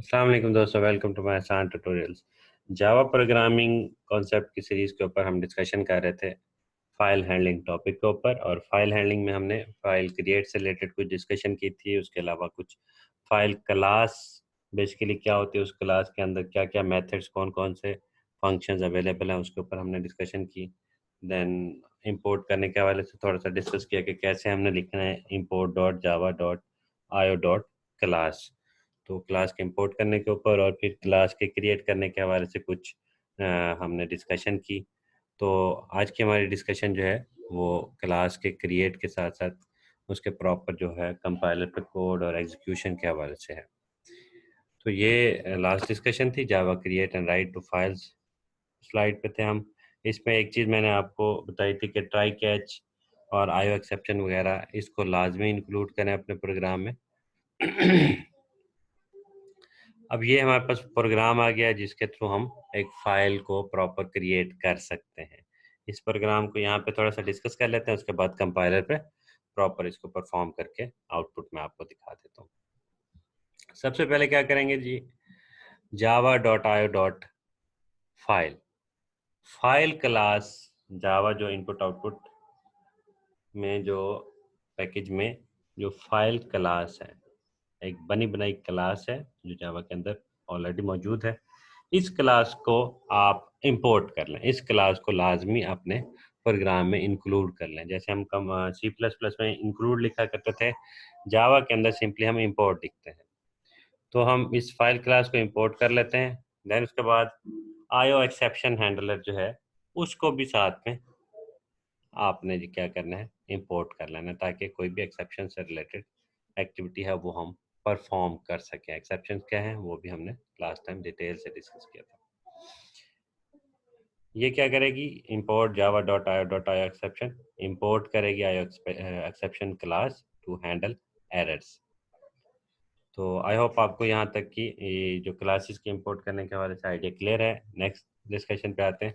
अस्सलाम वालेकुम दोस्तों, वेलकम टू माय आसान ट्यूटोरियल्स। जावा प्रोग्रामिंग कॉन्सेप्ट की सीरीज़ के ऊपर हम डिस्कशन कर रहे थे फाइल हैंडलिंग टॉपिक के ऊपर। और फाइल हैंडलिंग में हमने फाइल क्रिएट से रिलेटेड कुछ डिस्कशन की थी। उसके अलावा कुछ फाइल क्लास बेसिकली क्या होती है, उस क्लास के अंदर क्या क्या मेथड्स, कौन कौन से फंक्शंस अवेलेबल हैं, उसके ऊपर हमने डिस्कशन की। देन इंपोर्ट करने के हवाले से थोड़ा सा डिस्कस किया कि कैसे हमने लिखना है import डॉट जावा डॉट आयो डॉट क्लास। तो क्लास के इंपोर्ट करने के ऊपर और फिर क्लास के क्रिएट करने के हवाले से कुछ हमने डिस्कशन की। तो आज की हमारी डिस्कशन जो है वो क्लास के क्रिएट के साथ साथ उसके प्रॉपर जो है कंपाइलर पे कोड और एग्जीक्यूशन के हवाले से है। तो ये लास्ट डिस्कशन थी Java create and write to files slide पे थे हम। इसमें एक चीज़ मैंने आपको बताई थी कि ट्राई कैच और आईओ एक्सेप्शन वगैरह इसको लाजमी इंक्लूड करें अपने प्रोग्राम में। अब ये हमारे पास प्रोग्राम आ गया जिसके थ्रू हम एक फाइल को प्रॉपर क्रिएट कर सकते हैं। इस प्रोग्राम को यहाँ पे थोड़ा सा डिस्कस कर लेते हैं, उसके बाद कंपाइलर पे प्रॉपर इसको परफॉर्म करके आउटपुट में आपको दिखा देता हूँ। सबसे पहले क्या करेंगे जी, जावा dot io dot file file class. जावा जो इनपुट आउटपुट में जो पैकेज में जो फाइल क्लास है, एक बनी बनाई क्लास है जो जावा के अंदर ऑलरेडी मौजूद है। इस क्लास को आप इंपोर्ट कर लें, इस क्लास को लाजमी अपने प्रोग्राम में इंक्लूड कर लें। जैसे हम सी प्लस प्लस में इंक्लूड लिखा करते थे, जावा के अंदर सिंपली हम इंपोर्ट लिखते हैं। तो हम इस फाइल क्लास को इंपोर्ट कर लेते हैं। देन उसके बाद आईओ एक्सेप्शन हैंडलर जो है उसको भी साथ में आपने जी क्या करना है, इंपोर्ट कर लेना, ताकि कोई भी एक्सेप्शन से रिलेटेड एक्टिविटी है वो हम परफॉर्म कर सकें। एक्सेप्शन क्या है वो भी हमने लास्ट टाइम डिटेल से डिस्कस किया था। ये क्या करेगी, import Java dot io dot io exception import करेगी io exception class to handle errors. तो आई होप आपको यहाँ तक की ये जो क्लासेस की इंपोर्ट करने के हवाले से आइडिया क्लियर है। नेक्स्ट डिस्कशन पे आते हैं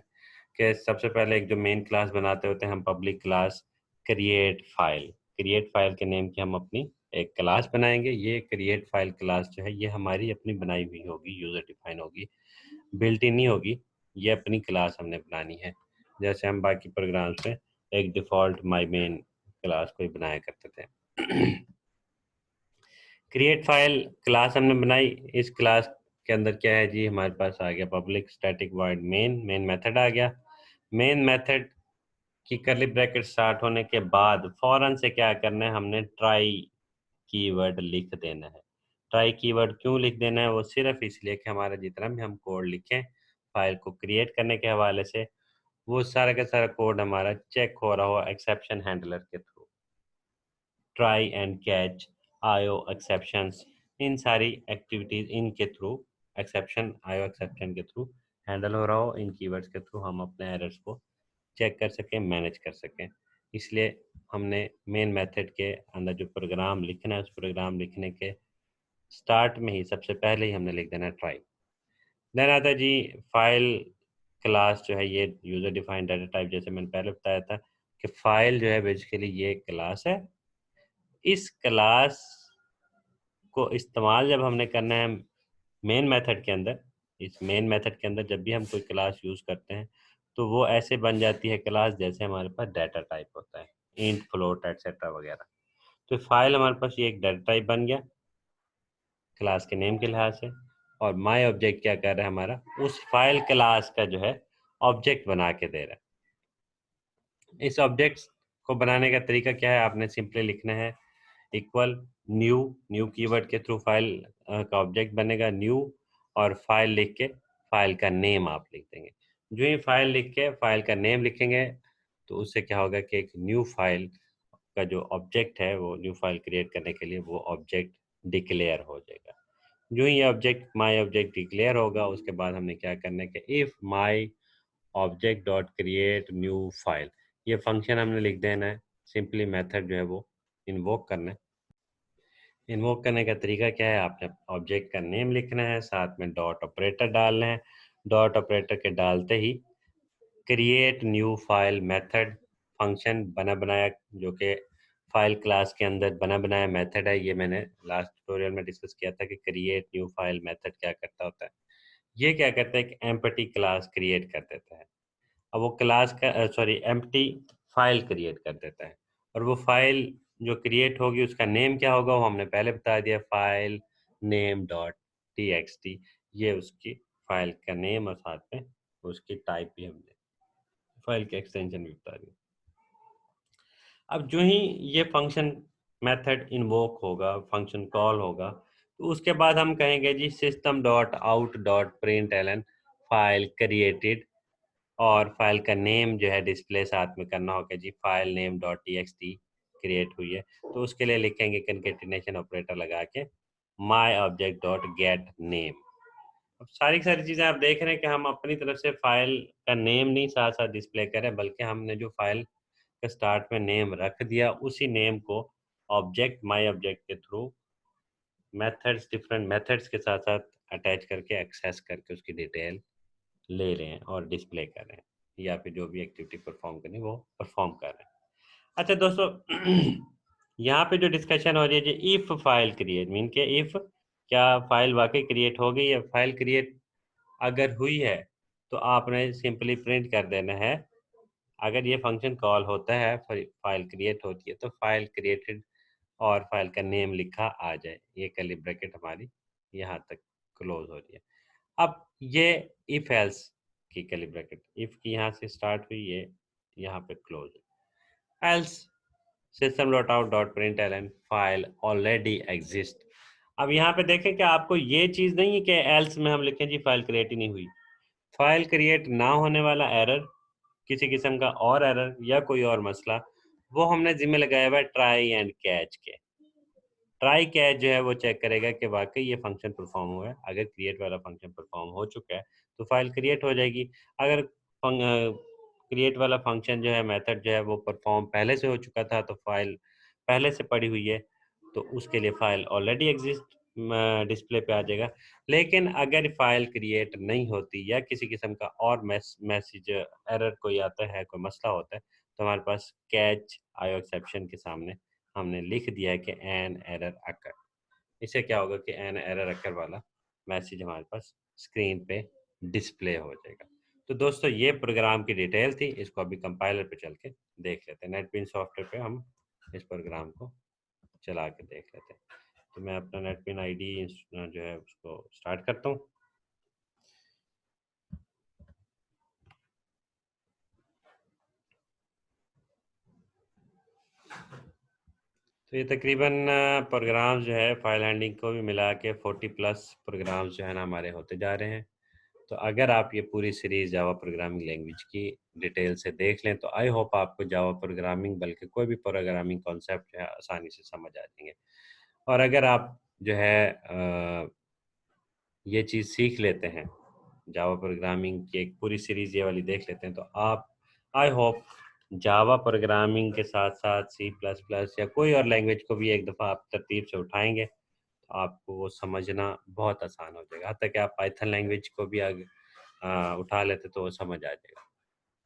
कि सबसे पहले एक जो मेन क्लास बनाते होते हैं हम, public class create file. Create file के नेम की हम अपनी एक क्लास बनाएंगे। ये क्रिएट फाइल क्लास जो है ये हमारी अपनी बनाई हुई होगी, यूज़र डिफाइन होगी, बिल्ट इन नहीं होगी। ये अपनी क्लास हमने बनानी है, जैसे हम बाकी प्रोग्राम से एक डिफ़ॉल्ट माई मेन क्लास को ही बनाया करते थे। क्रिएट फाइल क्लास हमने बनाई। इस क्लास के अंदर क्या है जी, हमारे पास आ गया public static void main, main method आ गया। मेन मेथड की करली ब्रैकेट स्टार्ट होने के बाद फौरन से क्या करना है, हमने ट्राई कीवर्ड लिख देना है। ट्राई कीवर्ड क्यों लिख देना है, वो सिर्फ इसलिए कि हमारा जितना भी हम कोड लिखें फाइल को क्रिएट करने के हवाले से, वो सारा का सारा कोड हमारा चेक हो रहा हो एक्सेप्शन हैंडलर के थ्रू। ट्राई एंड कैच, आयो एक्सेप्शंस, इन सारी एक्टिविटीज इनके थ्रू, एक्सेप्शन आयो एक्सेप्शन के थ्रू हैंडल हो रहा हो। इन कीवर्ड्स के थ्रू हम अपने एरर्स को चेक कर सकें, मैनेज कर सकें। इसलिए हमने मेन मेथड के अंदर जो प्रोग्राम लिखना है, उस प्रोग्राम लिखने के स्टार्ट में ही सबसे पहले ही हमने लिख देना ट्राई। देन आता है जी फाइल क्लास जो है, ये यूजर डिफाइंड डाटा टाइप, जैसे मैंने पहले बताया था कि फाइल जो है बेसिकली ये क्लास है। इस क्लास को इस्तेमाल जब हमने करना है मेन मेथड के अंदर, इस मेन मेथड के अंदर जब भी हम कोई क्लास यूज़ करते हैं तो वो ऐसे बन जाती है क्लास जैसे हमारे पास डाटा टाइप होता है, इंट, फ्लोट, एटसेट्रा वगैरह। तो फाइल हमारे पास ये एक डाटा टाइप बन गया क्लास के नेम के लिहाज से। और माई ऑब्जेक्ट क्या कर रहा है, हमारा उस फाइल क्लास का जो है ऑब्जेक्ट बना के दे रहा है। इस ऑब्जेक्ट को बनाने का तरीका क्या है, आपने सिंपली लिखना है इक्वल न्यू, न्यू कीवर्ड के थ्रू फाइल का ऑब्जेक्ट बनेगा न्यू, और फाइल लिख के फाइल का नेम आप लिख देंगे। जो ही फाइल लिख के फाइल का नेम लिखेंगे तो उससे क्या होगा कि एक न्यू फाइल का जो ऑब्जेक्ट है, वो न्यू फाइल क्रिएट करने के लिए वो ऑब्जेक्ट डिक्लेयर हो जाएगा। जो ही ये ऑब्जेक्ट माई ऑब्जेक्ट डिक्लेयर होगा, उसके बाद हमने क्या करना है कि if my object dot create new file, ये फंक्शन हमने लिख देना है। सिंपली मेथड जो है वो इन्वोक करना है। इन्वोक करने का तरीका क्या है, आपने ऑब्जेक्ट का नेम लिखना है, साथ में डॉट ऑपरेटर डालना है। डॉट ऑपरेटर के डालते ही create new file method function बना बनाया जो कि फाइल क्लास के अंदर बना बनाया मेथड है। ये मैंने लास्ट ट्यूटोरियल में डिस्कस किया था कि क्रिएट न्यू फाइल मेथड क्या करता होता है। ये क्या करता है कि एम्प्टी क्लास क्रिएट कर देता है। अब वो क्लास का एम्प्टी फाइल क्रिएट कर देता है, और वो फाइल जो क्रिएट होगी उसका नेम क्या होगा वो हमने पहले बता दिया, फाइल नेम डॉट txt। ये उसकी फाइल का नेम और साथ में उसकी टाइप भी हमने फाइल के एक्सटेंशन भी बता दिया। अब जो ही ये फंक्शन मेथड इन्वोक होगा, फंक्शन कॉल होगा, तो उसके बाद हम कहेंगे जी system dot out dot println file created, और फाइल का नेम जो है डिस्प्ले साथ में करना होगा जी, file name dot txt create हुई है तो उसके लिए लिखेंगे कंकेटिनेशन ऑपरेटर लगा के माई ऑब्जेक्ट डॉट गेट नेम। अब सारी की सारी चीज़ें आप देख रहे हैं कि हम अपनी तरफ से फाइल का नेम नहीं साथ साथ डिस्प्ले करें, बल्कि हमने जो फाइल का स्टार्ट में नेम रख दिया उसी नेम को ऑब्जेक्ट माई ऑब्जेक्ट के थ्रू मेथड्स, डिफरेंट मेथड्स के साथ साथ अटैच करके एक्सेस करके उसकी डिटेल ले रहे हैं और डिस्प्ले कर रहे हैं, या फिर जो भी एक्टिविटी परफॉर्म करनी है वो परफॉर्म कर रहे हैं। अच्छा दोस्तों, यहाँ पे जो डिस्कशन हो रही है जी इफ फाइल क्रिएट मीन के इफ क्या फाइल वाकई क्रिएट हो गई है। फाइल क्रिएट अगर हुई है तो आपने सिंपली प्रिंट कर देना है, अगर ये फंक्शन कॉल होता है फाइल क्रिएट होती है तो फाइल क्रिएटेड और फाइल का नेम लिखा आ जाए। ये कर्ली ब्रैकेट हमारी यहाँ तक क्लोज हो रही है। अब ये इफ एल्स की कर्ली ब्रैकेट, इफ की यहाँ से स्टार्ट हुई, ये यहाँ पे क्लोज है। Else system dot out dot print l n file already exist. अब यहाँ पे देखें कि आपको ये चीज़ नहीं है कि एल्स में हम लिखें जी फाइल क्रिएट ही नहीं हुई। फाइल क्रिएट ना होने वाला एरर, किसी किस्म का और एरर या कोई और मसला, वो हमने जिम्मे लगाया हुआ है ट्राई एंड कैच के। ट्राई कैच जो है वो चेक करेगा कि वाकई ये फंक्शन परफॉर्म हुआ है। अगर क्रिएट वाला फंक्शन परफॉर्म हो चुका है तो फाइल क्रिएट हो जाएगी। अगर क्रिएट वाला फंक्शन जो है, मेथड जो है वो परफॉर्म पहले से हो चुका था तो फाइल पहले से पड़ी हुई है तो उसके लिए फाइल ऑलरेडी एग्जिस्ट डिस्प्ले पे आ जाएगा। लेकिन अगर फाइल क्रिएट नहीं होती या किसी किस्म का और मैसेज एरर कोई आता है, कोई मसला होता है, तो हमारे पास कैच आयो एक्सेप्शन के सामने हमने लिख दिया है कि एन एरर अकर। इससे क्या होगा कि एन एरर अकर वाला मैसेज हमारे पास स्क्रीन पे डिस्प्ले हो जाएगा। तो दोस्तों ये प्रोग्राम की डिटेल थी, इसको अभी कंपाइलर पे चल के देख लेते हैं। नेटबीन्स सॉफ्टवेयर पे हम इस प्रोग्राम को चला के देख लेते हैं। तो मैं अपना नेटबीन आईडी जो है उसको स्टार्ट करता हूँ। तो ये तकरीबन प्रोग्राम्स जो है फाइल हैंडलिंग को भी मिला के 40+ प्रोग्राम्स जो है ना हमारे होते जा रहे हैं। तो अगर आप ये पूरी सीरीज़ जावा प्रोग्रामिंग लैंग्वेज की डिटेल से देख लें तो आई होप आपको जावा प्रोग्रामिंग बल्कि कोई भी प्रोग्रामिंग कॉन्सेप्ट जो है आसानी से समझ आ जाएंगे। और अगर आप जो है ये चीज़ सीख लेते हैं, जावा प्रोग्रामिंग की एक पूरी सीरीज़ ये वाली देख लेते हैं, तो आप आई होप जावा प्रोग्रामिंग के साथ साथ सी प्लस प्लस या कोई और लैंग्वेज को भी एक दफ़ा आप तरतीब से उठाएंगे तो आपको वो समझना बहुत आसान हो जाएगा। हत्ता कि आप पाइथन लैंग्वेज को भी आगे उठा लेते तो वो समझ आ जाएगा।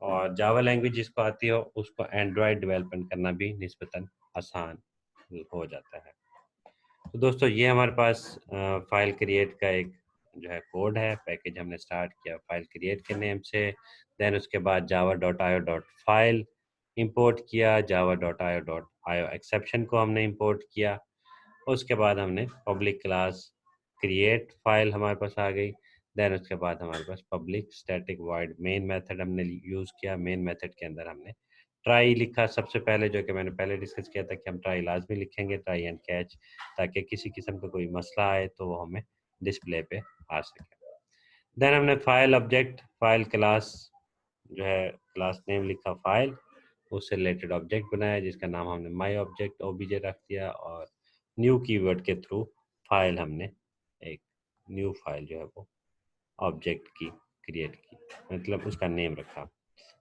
और जावा लैंग्वेज जिसको आती हो उसको एंड्रॉयड डेवलपमेंट करना भी निस्बतन आसान हो जाता है। तो दोस्तों ये हमारे पास फाइल क्रिएट का एक जो है कोड है, पैकेज हमने स्टार्ट किया फाइल क्रिएट के नेम से। देन उसके बाद जावा dot io dot file import किया, जावा dot io dot io exception को हमने इम्पोर्ट किया। उसके बाद हमने पब्लिक क्लास क्रिएट फाइल हमारे पास आ गई। देन उसके बाद हमारे पास public static void main method हमने यूज़ किया। मेन मेथड के अंदर हमने ट्राई लिखा सबसे पहले, जो कि मैंने पहले डिस्कस किया था कि हम ट्राई लाजमी लिखेंगे, ट्राई एंड कैच, ताकि किसी किस्म का कोई मसला आए तो वो हमें डिस्प्ले पे आ सके। देन हमने फाइल ऑब्जेक्ट फाइल क्लास जो है क्लास नेम लिखा फाइल, उससे रिलेटेड ऑब्जेक्ट बनाया जिसका नाम हमने माई ऑब्जेक्ट ओबीजे रख दिया, और न्यू कीवर्ड के थ्रू फाइल हमने एक न्यू फाइल जो है वो ऑब्जेक्ट की क्रिएट की, मतलब उसका नेम रखा।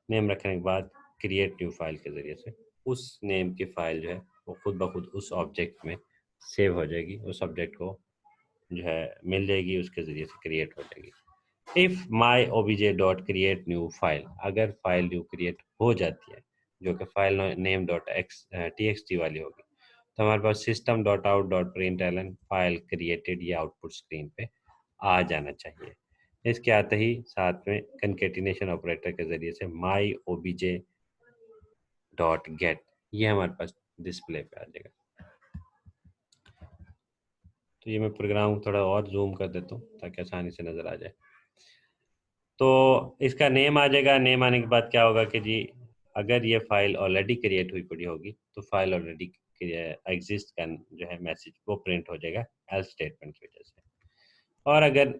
नेम रखने के बाद क्रिएट न्यू फाइल के ज़रिए से उस नेम की फ़ाइल जो है वो खुद ब खुद उस ऑब्जेक्ट में सेव हो जाएगी, उस ऑब्जेक्ट को जो है मिल जाएगी, उसके ज़रिए से क्रिएट हो जाएगी। If my obj dot create new file, अगर फाइल न्यू क्रिएट हो जाती है, जो कि फाइल नेम डॉट txt वाली होगी, तो हमारे पास system dot out dot println file created ये आउटपुट स्क्रीन पे आ जाना चाहिए। इसके आते ही साथ में कंकेटिनेशन ऑपरेटर के ज़रिए से माई obj डॉट गेट ये हमारे पास डिस्प्ले पे आ जाएगा। तो ये मैं प्रोग्राम को थोड़ा और जूम कर देता हूँ ताकि आसानी से नज़र आ जाए। तो इसका नेम आ जाएगा। नेम आने के बाद क्या होगा कि जी अगर ये फाइल ऑलरेडी क्रिएट हुई पड़ी होगी तो फाइल ऑलरेडी एग्जिस्ट का जो है मैसेज वो प्रिंट हो जाएगा एल्स स्टेटमेंट की वजह से। और अगर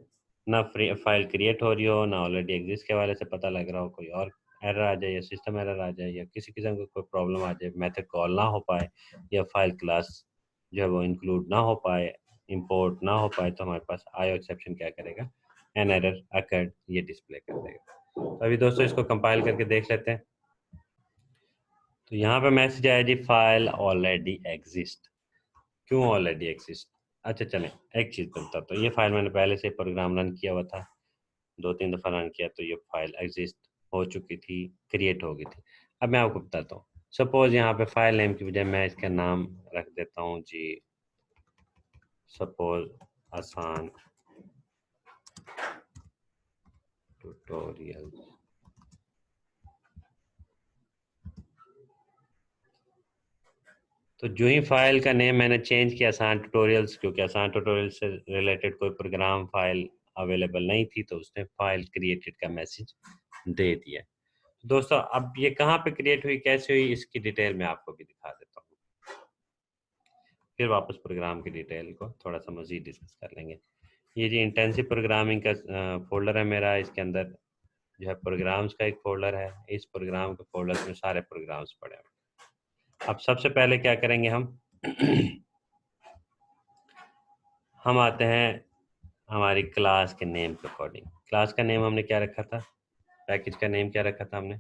ना फाइल क्रिएट हो रही हो, ना ऑलरेडी एग्जिस्ट के वाले से पता लग रहा हो, कोई और एरर आ जाए या सिस्टम एरर आ जाए या किसी किस्म का कोई प्रॉब्लम आ जाए, मेथड कॉल ना हो पाए या फाइल क्लास जो है वो इंक्लूड ना हो पाए, इंपोर्ट ना हो पाए, तो हमारे पास आईओ एक्सेप्शन क्या करेगा, एन एरर अकर्ड ये डिस्प्ले कर देगा। तो अभी दोस्तों इसको कंपाइल करके देख लेते हैं। तो यहाँ पे मैसेज आया जी फाइल ऑलरेडी एग्जिस्ट। क्यों ऑलरेडी एग्जिस्ट? अच्छा चलें एक चीज़ बताता हूँ। तो ये फाइल मैंने पहले से प्रोग्राम रन किया हुआ था, 2-3 दफ़ा रन किया, तो ये फाइल एग्जिस्ट हो चुकी थी, क्रिएट हो गई थी। अब मैं आपको बताता हूँ। सपोज यहाँ पे फाइल नेम की बजाय मैं इसका नाम रख देता हूँ जी, सपोज आसान ट्यूटोरियल। तो जो ही फाइल का नेम मैंने चेंज किया आसान ट्यूटोरियल्स, क्योंकि आसान ट्यूटोरियल से रिलेटेड कोई प्रोग्राम फाइल अवेलेबल नहीं थी, तो उसने फाइल क्रिएटेड का मैसेज दे दिया। दोस्तों अब ये कहाँ पे क्रिएट हुई, कैसे हुई, इसकी डिटेल में आपको भी दिखा देता हूँ। फिर वापस प्रोग्राम की डिटेल को थोड़ा सा मज़ीद डिस्कस कर लेंगे। ये जी इंटेंसिव प्रोग्रामिंग का फोल्डर है मेरा। इसके अंदर जो है प्रोग्राम्स का एक फोल्डर है। इस प्रोग्राम के फोल्डर में सारे प्रोग्राम्स पड़े हैं। अब सबसे पहले क्या करेंगे हम आते हैं हमारी क्लास के नेम के अकॉर्डिंग। क्लास का नेम हमने क्या रखा था, पैकेज का नेम क्या रखा था हमने,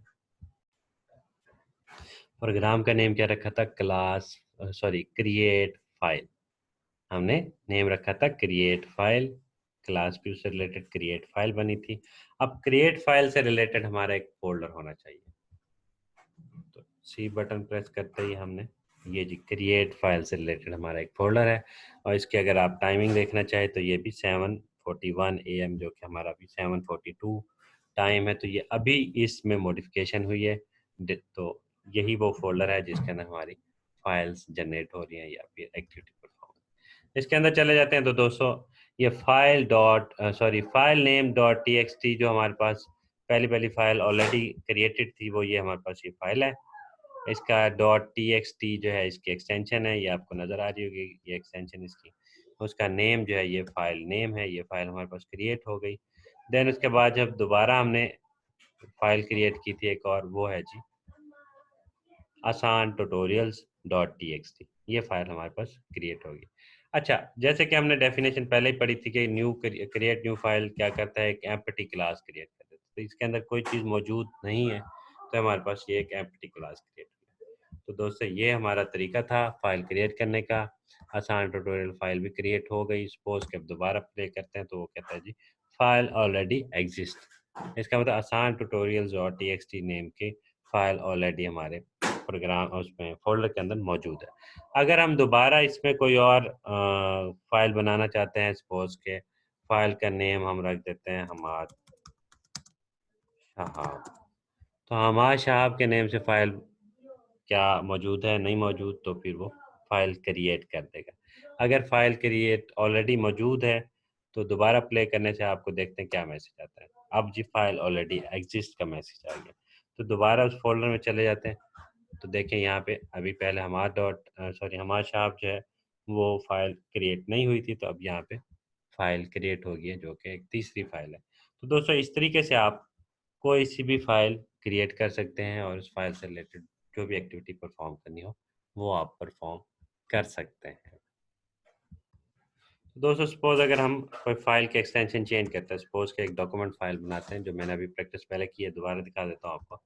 प्रोग्राम का नेम क्या रखा था, क्लास क्रिएट फाइल। हमने नेम रखा था क्रिएट फाइल, क्लास भी उससे रिलेटेड क्रिएट फाइल बनी थी। अब क्रिएट फाइल से रिलेटेड हमारा एक फोल्डर होना चाहिए। तो सी बटन प्रेस करते ही हमने ये जी क्रिएट फाइल से रिलेटेड हमारा एक फोल्डर है। और इसकी अगर आप टाइमिंग देखना चाहें तो ये भी 7:41 AM, जो कि हमारा भी 7:42 टाइम है। तो ये अभी इसमें मॉडिफिकेशन हुई है। तो यही वो फोल्डर है जिसके अंदर हमारी फाइल्स जनरेट हो रही हैं या फिर एक्टिविटी परफॉर्म। इसके अंदर चले जाते हैं तो दोस्तों ये फाइल नेम डॉट txt जो हमारे पास पहली पहली फाइल ऑलरेडी क्रिएटेड थी, वो ये हमारे पास ये फाइल है। इसका .txt जो है इसकी एक्सटेंशन है, ये आपको नज़र आ रही होगी ये एक्सटेंशन इसकी। उसका नेम जो है ये फाइल नेम है। ये फाइल हमारे पास क्रिएट हो गई। देन उसके बाद जब दोबारा हमने फाइल क्रिएट की थी एक और, वो है जी आसान ट्यूटोरियल्स .txt। ये फाइल हमारे पास क्रिएट होगी। अच्छा, जैसे कि हमने डेफिनेशन पहले ही पढ़ी थी कि क्रिएट न्यू फाइल क्या करता है, एक एम्प्टी क्लास क्रिएट कर देता है। तो इसके अंदर कोई चीज़ मौजूद नहीं है, तो हमारे पास ये एक एम्प्टी क्लास क्रिएट। तो दोस्तों ये हमारा तरीका था फाइल क्रिएट करने का। आसान ट्यूटोरियल फाइल भी क्रिएट हो गई। सपोज के अब दोबारा प्ले करते हैं तो वो कहता है जी फाइल ऑलरेडी एग्जिस्ट। इसका मतलब आसान ट्यूटोरियल्स और txt नेम की फाइल ऑलरेडी हमारे प्रोग्राम उसमें फोल्डर के अंदर मौजूद है। अगर हम दोबारा इसमें कोई और फाइल बनाना चाहते हैं, सपोज के फाइल का नेम हम रख देते हैं हमाद शहाब। तो हमाद शहाब के नेम से फाइल क्या मौजूद है, नहीं मौजूद, तो फिर वो फाइल क्रिएट कर देगा। अगर फाइल क्रिएट ऑलरेडी मौजूद है तो दोबारा प्ले करने से आपको देखते हैं क्या मैसेज आता है। अब जी फाइल ऑलरेडी एग्जिस्ट का मैसेज आ गया। तो दोबारा उस फोल्डर में चले जाते हैं तो देखें यहाँ पे अभी पहले हमार शॉप जो है वो फाइल क्रिएट नहीं हुई थी, तो अब यहाँ पे फाइल क्रिएट हो गई है जो कि एक तीसरी फाइल है। तो दोस्तों इस तरीके से आप कोई सी भी फाइल क्रिएट कर सकते हैं और उस फाइल से रिलेटेड जो भी एक्टिविटी परफॉर्म करनी हो वो आप परफॉर्म कर सकते हैं। दोस्तों सपोज अगर हम कोई फाइल के एक्सटेंशन चेंज करते हैं, सपोज के एक डॉक्यूमेंट फाइल बनाते हैं, जो मैंने अभी प्रैक्टिस पहले की है, दोबारा दिखा देता हूँ आपको।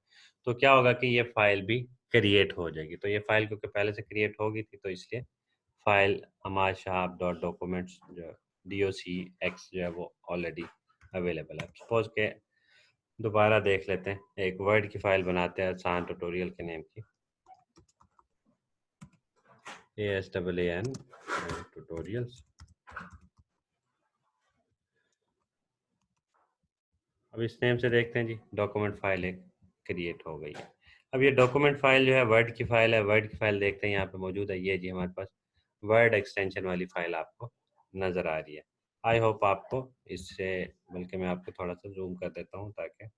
तो क्या होगा कि ये फाइल भी क्रिएट हो जाएगी। तो ये फाइल क्योंकि पहले से क्रिएट हो गई थी तो इसलिए फाइल हमार शहाब डॉट डॉक्यूमेंट्स जो docx जो है वो ऑलरेडी अवेलेबल है। सपोज के दोबारा देख लेते हैं, एक वर्ड की फाइल बनाते हैं आसान ट्यूटोरियल के नेम की, ASAAN ट्यूटोरियल्स। अब इस नेम से देखते हैं जी, डॉक्यूमेंट फाइल एक क्रिएट हो गई है। अब ये डॉक्यूमेंट फाइल जो है वर्ड की फाइल है, वर्ड की फाइल देखते हैं यहाँ पे मौजूद है, ये जी हमारे पास वर्ड एक्सटेंशन वाली फाइल आपको नज़र आ रही है। आई होप आपको इससे, बल्कि मैं आपको थोड़ा सा जूम कर देता हूँ ताकि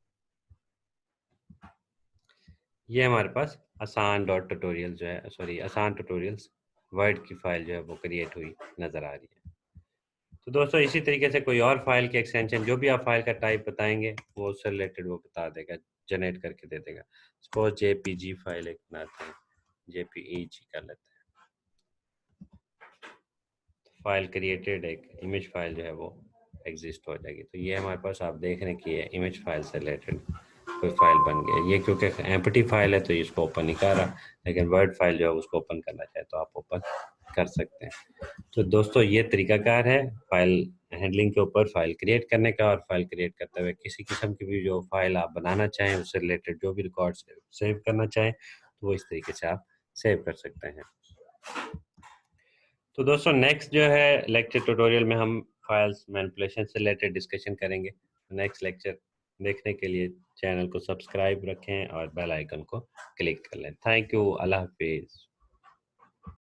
ये हमारे पास आसान डॉट ट्यूटोरियल जो है, सॉरी आसान ट्यूटोरियल्स वर्ड की फाइल जो है वो क्रिएट हुई नज़र आ रही है। तो दोस्तों इसी तरीके से कोई और फाइल की एक्सटेंशन, जो भी आप फाइल का टाइप बताएंगे वो उससे रिलेटेड वो बता देगा, जनरेट करके दे देगा। सपोज JPG फाइल एक बनाते हैं, JPEG कर लेते हैं, फाइल क्रिएटेड, एक इमेज फाइल जो है वो एग्जिस्ट हो जाएगी। तो ये हमारे पास आप देख रहे हैं कि ये इमेज फाइल से रिलेटेड कोई फाइल बन गया। ये क्योंकि एम्प्टी फाइल है तो इसको ओपन नहीं कर रहा, लेकिन वर्ड फाइल जो है उसको ओपन करना चाहे तो आप ओपन कर सकते हैं। तो दोस्तों ये तरीकाकार है फाइल हैंडलिंग के ऊपर, फाइल क्रिएट करने का, और फाइल क्रिएट करते हुए किसी किस्म की भी जो फाइल आप बनाना चाहें, उससे रिलेटेड जो भी रिकॉर्ड सेव करना चाहें तो वो इस तरीके से आप सेव कर सकते हैं। तो दोस्तों नेक्स्ट जो है लेक्चर ट्यूटोरियल में हम फाइल्स मैनिपुलेशन से रिलेटेड डिस्कशन करेंगे। नेक्स्ट लेक्चर देखने के लिए चैनल को सब्सक्राइब रखें और बेल आइकन को क्लिक कर लें। थैंक यू, अल्लाह हाफिज़।